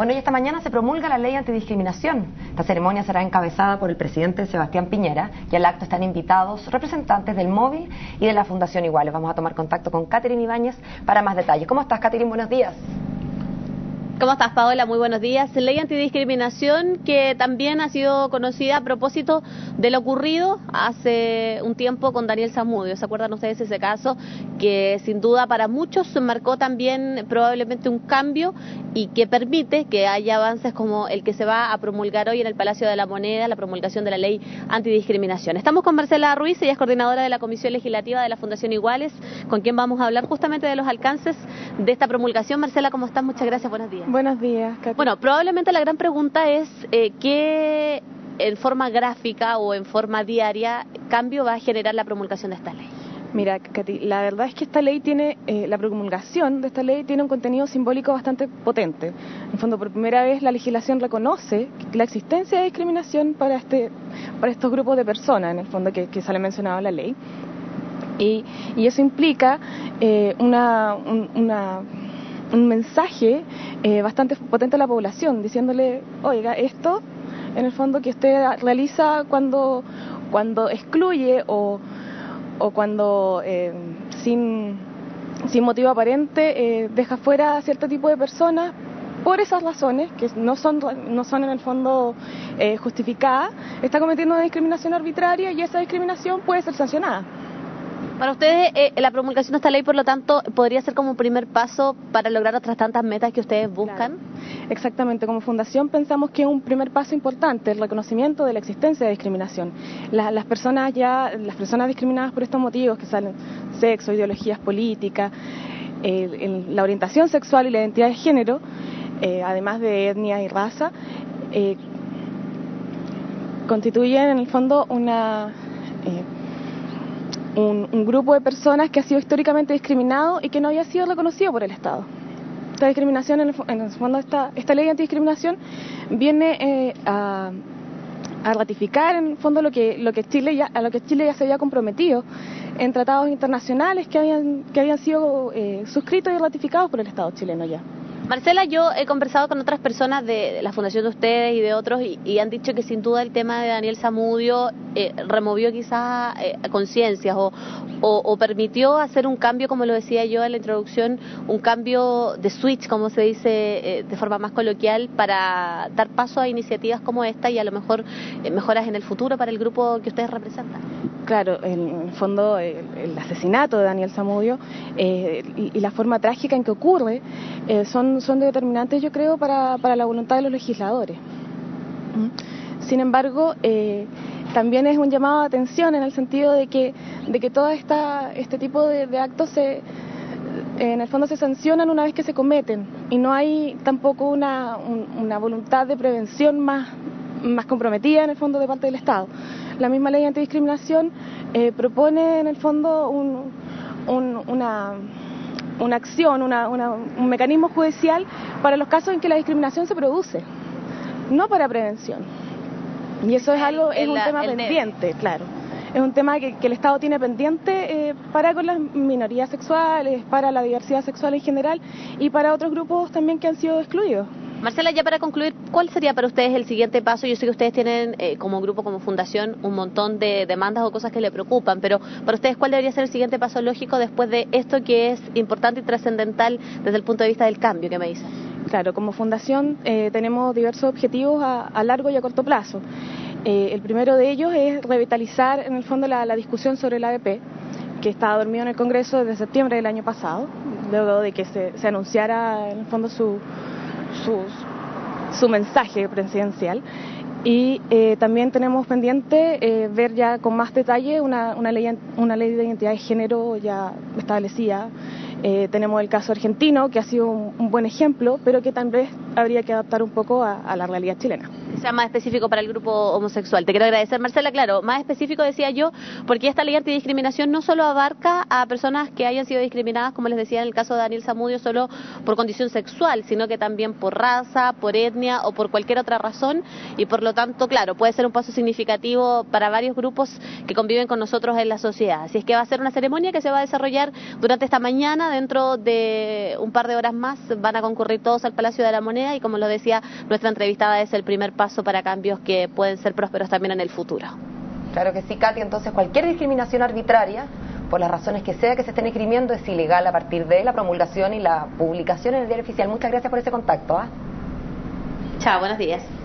Bueno, y esta mañana se promulga la ley antidiscriminación. Esta ceremonia será encabezada por el presidente Sebastián Piñera y al acto están invitados representantes del Móvil y de la Fundación Iguales. Vamos a tomar contacto con Catherine Ibáñez para más detalles. ¿Cómo estás, Catherine? Buenos días. ¿Cómo estás, Paola? Muy buenos días. Ley antidiscriminación que también ha sido conocida a propósito de lo ocurrido hace un tiempo con Daniel Zamudio. ¿Se acuerdan ustedes de ese caso? Que sin duda para muchos marcó también probablemente un cambio y que permite que haya avances como el que se va a promulgar hoy en el Palacio de la Moneda, la promulgación de la ley antidiscriminación. Estamos con Marcela Ruiz, ella es coordinadora de la Comisión Legislativa de la Fundación Iguales, con quien vamos a hablar justamente de los alcances de esta promulgación. Marcela, ¿cómo estás? Muchas gracias, buenos días. Buenos días, Katy. Bueno, probablemente la gran pregunta es ¿qué en forma gráfica o en forma diaria cambio va a generar la promulgación de esta ley? Mira, Katy, la verdad es que esta ley tiene, la promulgación de esta ley tiene un contenido simbólico bastante potente. En fondo, por primera vez la legislación reconoce la existencia de discriminación para estos grupos de personas, en el fondo, que sale mencionado en la ley. Y eso implica un mensaje bastante potente a la población, diciéndole, oiga, esto, en el fondo, que usted realiza cuando excluye o cuando sin motivo aparente deja fuera a cierto tipo de personas por esas razones que no son en el fondo justificadas, está cometiendo una discriminación arbitraria y esa discriminación puede ser sancionada. Para ustedes, la promulgación de esta ley, por lo tanto, podría ser como un primer paso para lograr otras tantas metas que ustedes buscan. Claro. Exactamente, como fundación pensamos que es un primer paso importante el reconocimiento de la existencia de discriminación. Las personas discriminadas por estos motivos, que salen sexo, ideologías políticas, la orientación sexual y la identidad de género, además de etnia y raza, constituyen en el fondo un grupo de personas que ha sido históricamente discriminado y que no había sido reconocido por el Estado. Esta discriminación, en el fondo, esta ley antidiscriminación viene a ratificar, en el fondo, a lo que Chile ya se había comprometido en tratados internacionales que habían sido suscritos y ratificados por el Estado chileno ya. Marcela, yo he conversado con otras personas de la fundación de ustedes y de otros y han dicho que sin duda el tema de Daniel Zamudio removió quizás conciencias o permitió hacer un cambio, como lo decía yo en la introducción, un cambio de switch, como se dice de forma más coloquial, para dar paso a iniciativas como esta y a lo mejor mejoras en el futuro para el grupo que ustedes representan. Claro, en el fondo el asesinato de Daniel Zamudio y la forma trágica en que ocurre son determinantes, yo creo, para la voluntad de los legisladores. Sin embargo, también es un llamado de atención en el sentido de que todo este tipo de actos en el fondo se sancionan una vez que se cometen y no hay tampoco una voluntad de prevención más comprometida en el fondo de parte del Estado. La misma ley antidiscriminación propone en el fondo una acción, un mecanismo judicial para los casos en que la discriminación se produce, no para prevención. Y eso es un tema pendiente, claro. Es un tema que el Estado tiene pendiente para con las minorías sexuales, para la diversidad sexual en general y para otros grupos también que han sido excluidos. Marcela, ya para concluir, ¿cuál sería para ustedes el siguiente paso? Yo sé que ustedes tienen como grupo, como fundación, un montón de demandas o cosas que le preocupan, pero para ustedes, ¿cuál debería ser el siguiente paso lógico después de esto que es importante y trascendental desde el punto de vista del cambio que me dicen? Claro, como fundación tenemos diversos objetivos a largo y a corto plazo. El primero de ellos es revitalizar en el fondo la discusión sobre el ABP, que estaba dormido en el Congreso desde septiembre del año pasado, luego de que se anunciara en el fondo su mensaje presidencial. Y también tenemos pendiente ver ya con más detalle una ley de identidad de género ya establecida. Tenemos el caso argentino, que ha sido un buen ejemplo, pero que tal vez habría que adaptar un poco a la realidad chilena. sea más específico para el grupo homosexual. Te quiero agradecer, Marcela. Claro, más específico decía yo, porque esta ley antidiscriminación no solo abarca a personas que hayan sido discriminadas, como les decía en el caso de Daniel Zamudio, solo por condición sexual, sino que también por raza, por etnia o por cualquier otra razón, y por lo tanto, claro, puede ser un paso significativo para varios grupos que conviven con nosotros en la sociedad. Así es que va a ser una ceremonia que se va a desarrollar durante esta mañana. Dentro de un par de horas más van a concurrir todos al Palacio de la Moneda y, como lo decía nuestra entrevistada, es el primer paso para cambios que pueden ser prósperos también en el futuro. Claro que sí, Katy. Entonces, cualquier discriminación arbitraria, por las razones que sea que se estén escribiendo, es ilegal a partir de la promulgación y la publicación en el diario oficial. Muchas gracias por ese contacto. Chao, buenos días.